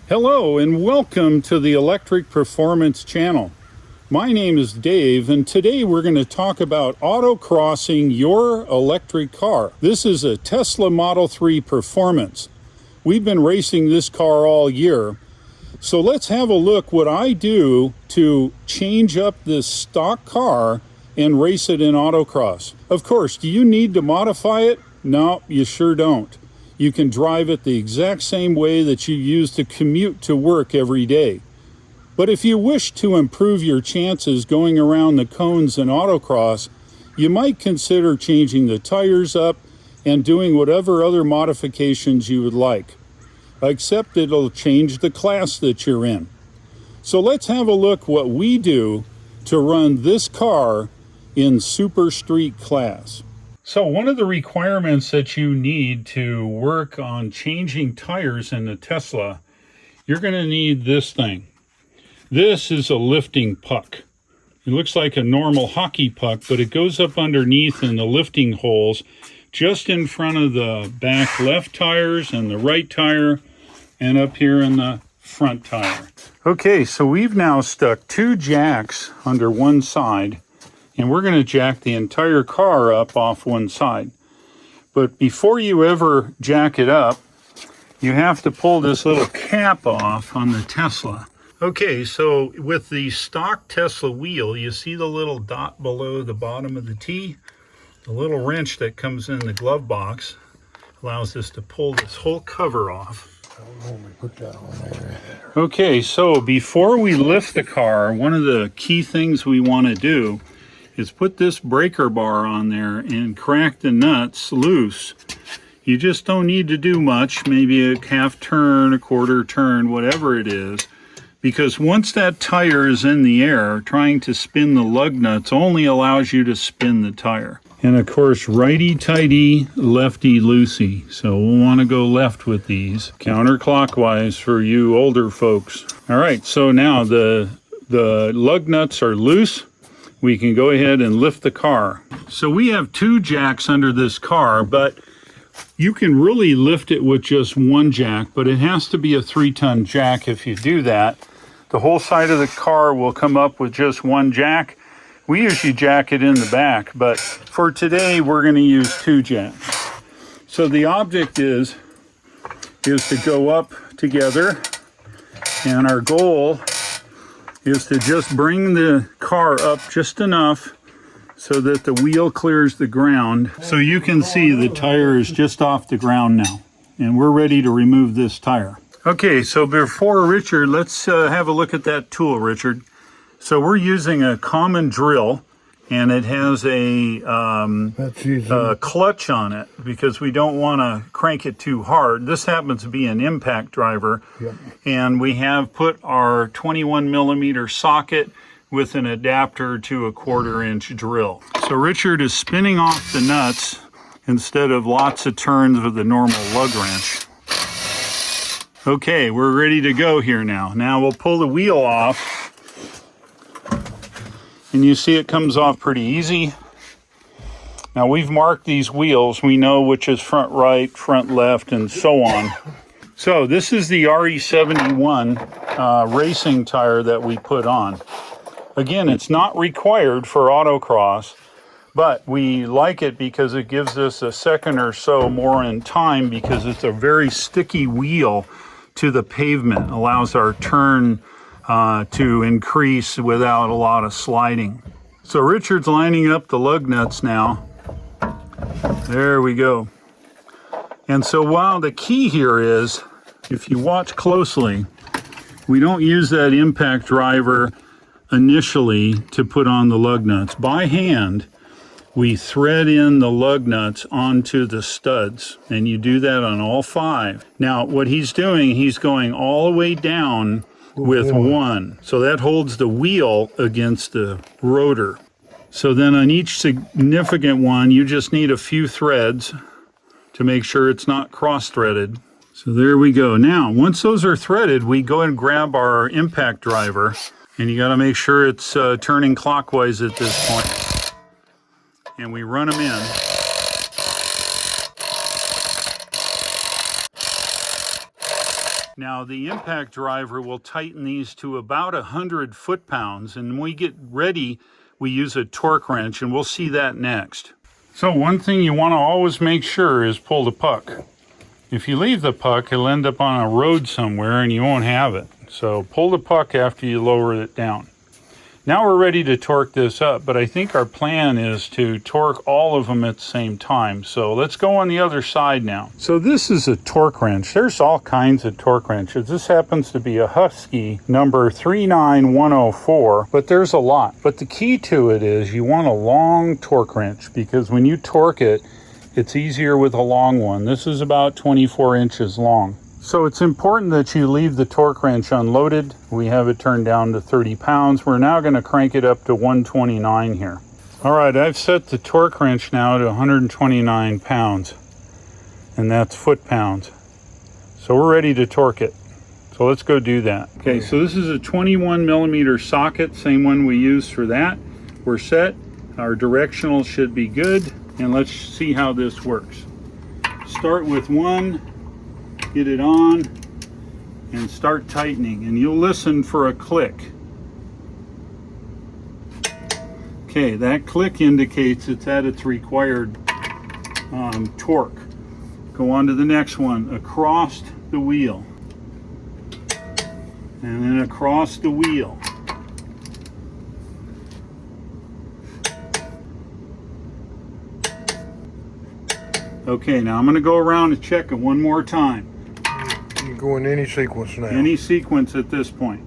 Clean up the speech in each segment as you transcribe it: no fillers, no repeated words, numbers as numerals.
Hello and welcome to the Electric Performance Channel. My name is Dave and today we're going to talk about autocrossing your electric car. This is a Tesla Model 3 Performance. We've been racing this car all year. So let's have a look what I do to change up this stock car and race it in autocross. Of course, do you need to modify it? No, you sure don't. You can drive it the exact same way that you use to commute to work every day. But if you wish to improve your chances going around the cones in autocross, you might consider changing the tires up and doing whatever other modifications you would like. Except it'll change the class that you're in. So let's have a look what we do to run this car in Super Street class. So one of the requirements that you need to work on changing tires in the Tesla, you're going to need this thing. This is a lifting puck. It looks like a normal hockey puck, but it goes up underneath in the lifting holes just in front of the back left tires and the right tire and up here in the front tire. Okay, so we've now stuck two jacks under one side. And we're going to jack the entire car up off one side. But before you ever jack it up, you have to pull this little cap off on the Tesla. Okay, so with the stock Tesla wheel, you see the little dot below the bottom of the T? The little wrench that comes in the glove box allows us to pull this whole cover off. Okay, so before we lift the car, one of the key things we want to do is put this breaker bar on there and crack the nuts loose. You just don't need to do much, maybe a half turn, a quarter turn, whatever it is, because once that tire is in the air, trying to spin the lug nuts only allows you to spin the tire. And of course, righty-tighty, lefty-loosey. So we'll want to go left with these, counterclockwise for you older folks. All right, so now the lug nuts are loose. We can go ahead and lift the car. So we have two jacks under this car, but you can really lift it with just one jack, but it has to be a 3-ton jack if you do that. The whole side of the car will come up with just one jack. We usually jack it in the back, but for today we're going to use two jacks. So the object is to go up together, and our goal is to just bring the car up just enough so that the wheel clears the ground. So you can see the tire is just off the ground now, and we're ready to remove this tire. Okay, so before Richard, let's have a look at that tool, Richard. So we're using a common drill, and it has a clutch on it because we don't want to crank it too hard. This happens to be an impact driver. Yep. And we have put our 21 millimeter socket with an adapter to a 1/4 inch drill. So Richard is spinning off the nuts instead of lots of turns with the normal lug wrench. Okay, we're ready to go here now. Now we'll pull the wheel off. And you see it comes off pretty easy. Now we've marked these wheels. We know which is front right, front left, and so on. So this is the RE71 racing tire that we put on. Again, it's not required for autocross, but we like it because it gives us a second or so more in time because it's a very sticky wheel to the pavement. Allows our turn to increase without a lot of sliding. So Richard's lining up the lug nuts now. There we go. And so while the key here is, if you watch closely, we don't use that impact driver initially to put on the lug nuts. By hand, we thread in the lug nuts onto the studs, and you do that on all 5. Now what he's doing, he's going all the way down with one. So that holds the wheel against the rotor. So then on each significant one, you just need a few threads to make sure it's not cross-threaded. So there we go. Now, once those are threaded, we go and grab our impact driver, and you got to make sure it's turning clockwise at this point. And we run them in. Now the impact driver will tighten these to about 100 foot-pounds, and when we get ready, we use a torque wrench, and we'll see that next. So one thing you want to always make sure is pull the puck. If you leave the puck, it'll end up on a road somewhere and you won't have it. So pull the puck after you lower it down. Now we're ready to torque this up, but I think our plan is to torque all of them at the same time. So let's go on the other side now. So this is a torque wrench. There's all kinds of torque wrenches. This happens to be a Husky number 39104, but there's a lot. But the key to it is you want a long torque wrench, because when you torque it, it's easier with a long one. This is about 24 inches long. So it's important that you leave the torque wrench unloaded. We have it turned down to 30 pounds. We're now going to crank it up to 129 here. All right, I've set the torque wrench now to 129 pounds, and that's foot-pounds. So we're ready to torque it. So let's go do that. Okay, so this is a 21 millimeter socket, same one we used for that. We're set. Our directional should be good, and let's see how this works. Start with one. Get it on and start tightening, and you'll listen for a click. Okay, that click indicates it's at its required torque. Go on to the next one, across the wheel, and then across the wheel. Okay, now I'm going to go around and check it one more time. You can go in any sequence now. Any sequence at this point.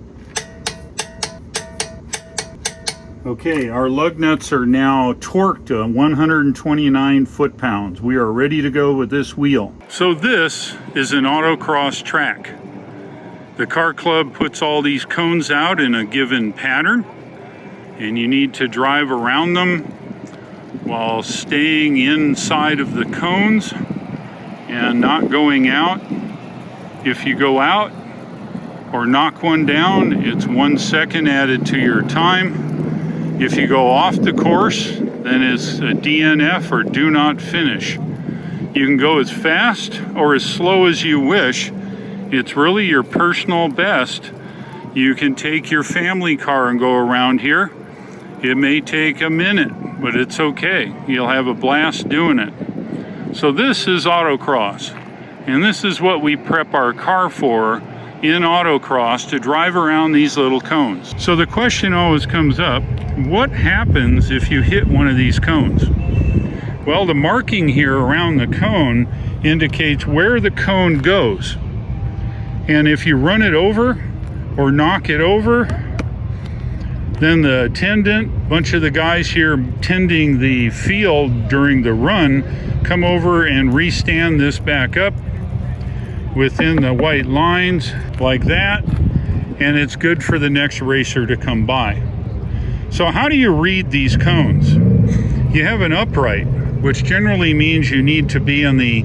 Okay, our lug nuts are now torqued to 129 foot-pounds. We are ready to go with this wheel. So this is an autocross track. The car club puts all these cones out in a given pattern, and you need to drive around them while staying inside of the cones and not going out. If you go out or knock one down, it's 1 second added to your time. If you go off the course, then it's a DNF, or do not finish. You can go as fast or as slow as you wish. It's really your personal best. You can take your family car and go around here. It may take a minute, but it's okay. You'll have a blast doing it. So this is autocross. And this is what we prep our car for in autocross, to drive around these little cones. So the question always comes up, what happens if you hit one of these cones? Well, the marking here around the cone indicates where the cone goes. And if you run it over or knock it over, then the attendant, bunch of the guys here tending the field during the run, come over and restand this back up within the white lines like that, and it's good for the next racer to come by. So how do you read these cones? You have an upright, which generally means you need to be on the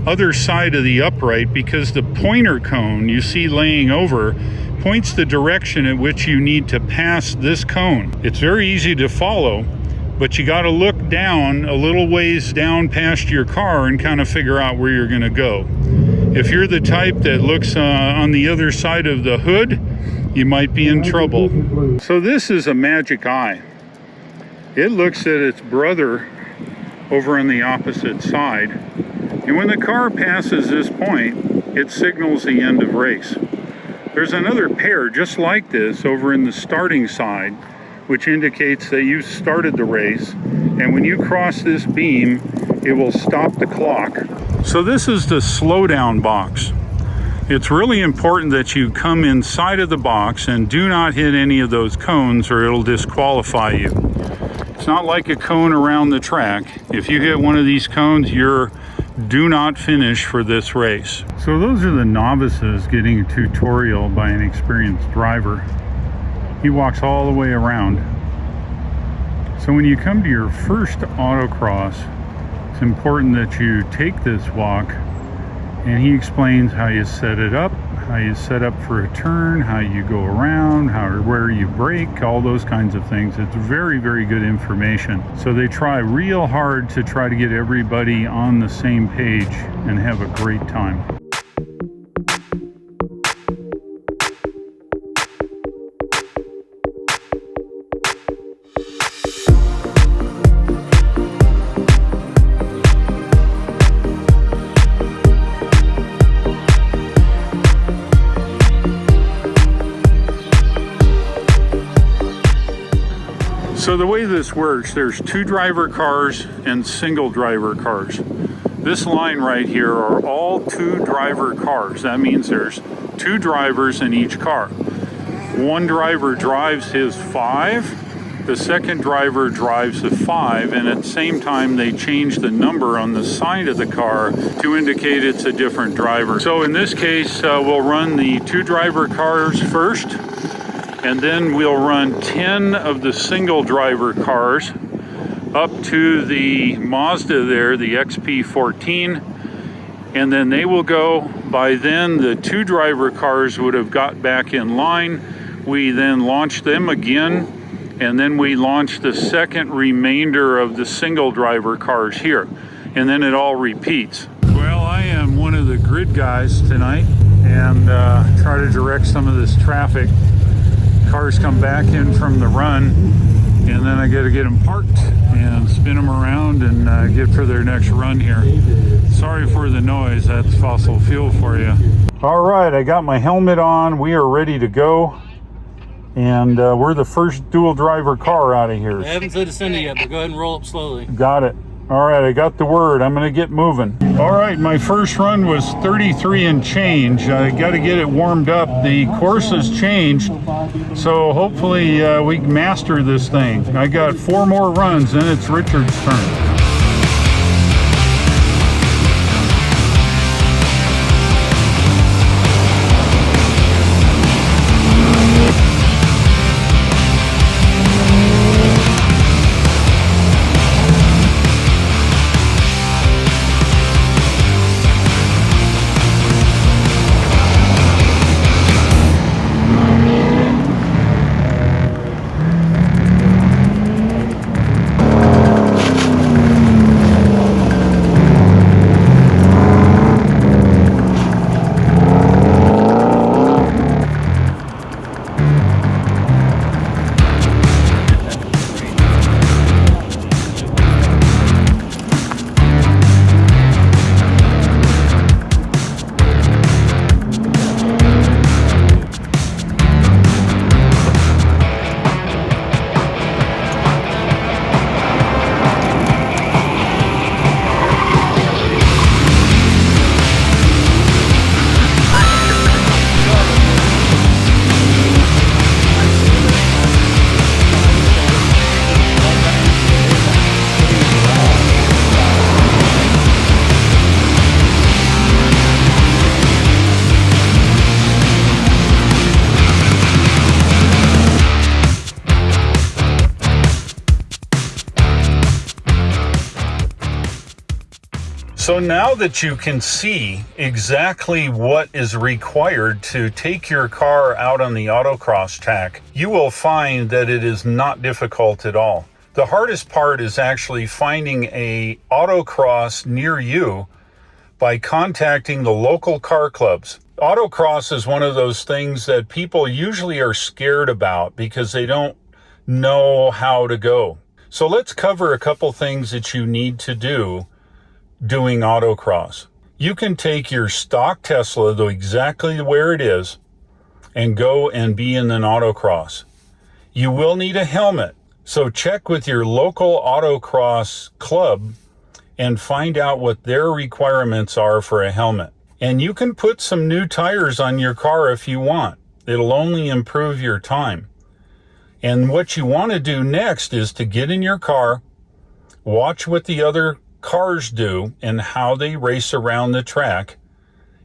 other side of the upright, because the pointer cone you see laying over points the direction at which you need to pass this cone. It's very easy to follow, but you got to look down a little ways down past your car and kind of figure out where you're going to go. If you're the type that looks on the other side of the hood, you might be in trouble. So this is a magic eye. It looks at its brother over on the opposite side, and when the car passes this point, it signals the end of race. There's another pair just like this over in the starting side, which indicates that you started the race, and when you cross this beam, it will stop the clock. So this is the slowdown box. It's really important that you come inside of the box and do not hit any of those cones, or it'll disqualify you. It's not like a cone around the track. If you hit one of these cones, you're do not finish for this race. So those are the novices getting a tutorial by an experienced driver. He walks all the way around. So when you come to your first autocross, it's important that you take this walk, and he explains how you set it up, how you set up for a turn, how you go around, where you brake, all those kinds of things. It's very, very good information. So they try real hard to try to get everybody on the same page and have a great time. So the way this works, there's 2 driver cars and single driver cars. This line right here are all 2 driver cars. That means there's 2 drivers in each car. One driver drives his 5, the second driver drives the 5, and at the same time they change the number on the side of the car to indicate it's a different driver. So in this case, we'll run the 2 driver cars first, and then we'll run 10 of the single driver cars up to the Mazda there, the XP14, and then they will go. By then the 2 driver cars would have got back in line. We then launch them again, and then we launch the second remainder of the single driver cars here, and then it all repeats. Well, I am one of the grid guys tonight and try to direct some of this traffic. Cars come back in from the run, and then I got to get them parked and spin them around and get for their next run here. Sorry for the noise, that's fossil fuel for you. All right, I got my helmet on. We are ready to go. And we're the first dual driver car out of here. I haven't said ascend yet, but go ahead and roll up slowly. Got it. All right, I got the word. I'm going to get moving. All right, my first run was 33 and change. I got to get it warmed up. The course has changed, so hopefully we can master this thing. I got 4 more runs, then it's Richard's turn. So now that you can see exactly what is required to take your car out on the autocross track, you will find that it is not difficult at all. The hardest part is actually finding a autocross near you by contacting the local car clubs. Autocross is one of those things that people usually are scared about because they don't know how to go. So let's cover a couple things that you need to do doing autocross. You can take your stock Tesla, though exactly where it is, and go and be in an autocross. You will need a helmet, so check with your local autocross club and find out what their requirements are for a helmet. And you can put some new tires on your car if you want. It'll only improve your time. And what you want to do next is to get in your car, watch what the other cars do and how they race around the track,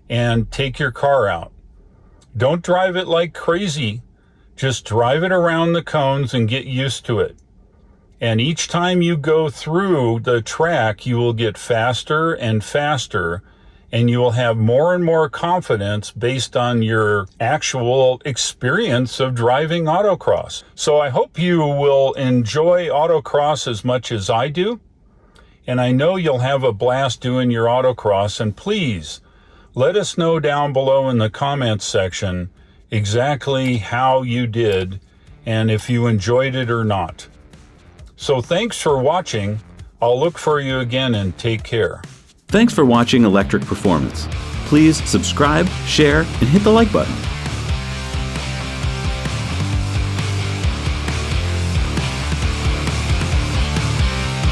and take your car out. Don't drive it like crazy. Just drive it around the cones and get used to it. And each time you go through the track, you will get faster and faster, and you will have more and more confidence based on your actual experience of driving autocross. So I hope you will enjoy autocross as much as I do. And I know you'll have a blast doing your autocross. And please let us know down below in the comments section exactly how you did and if you enjoyed it or not. So thanks for watching. I'll look for you again, and take care. Thanks for watching Electric Performance. Please subscribe, share, and hit the like button.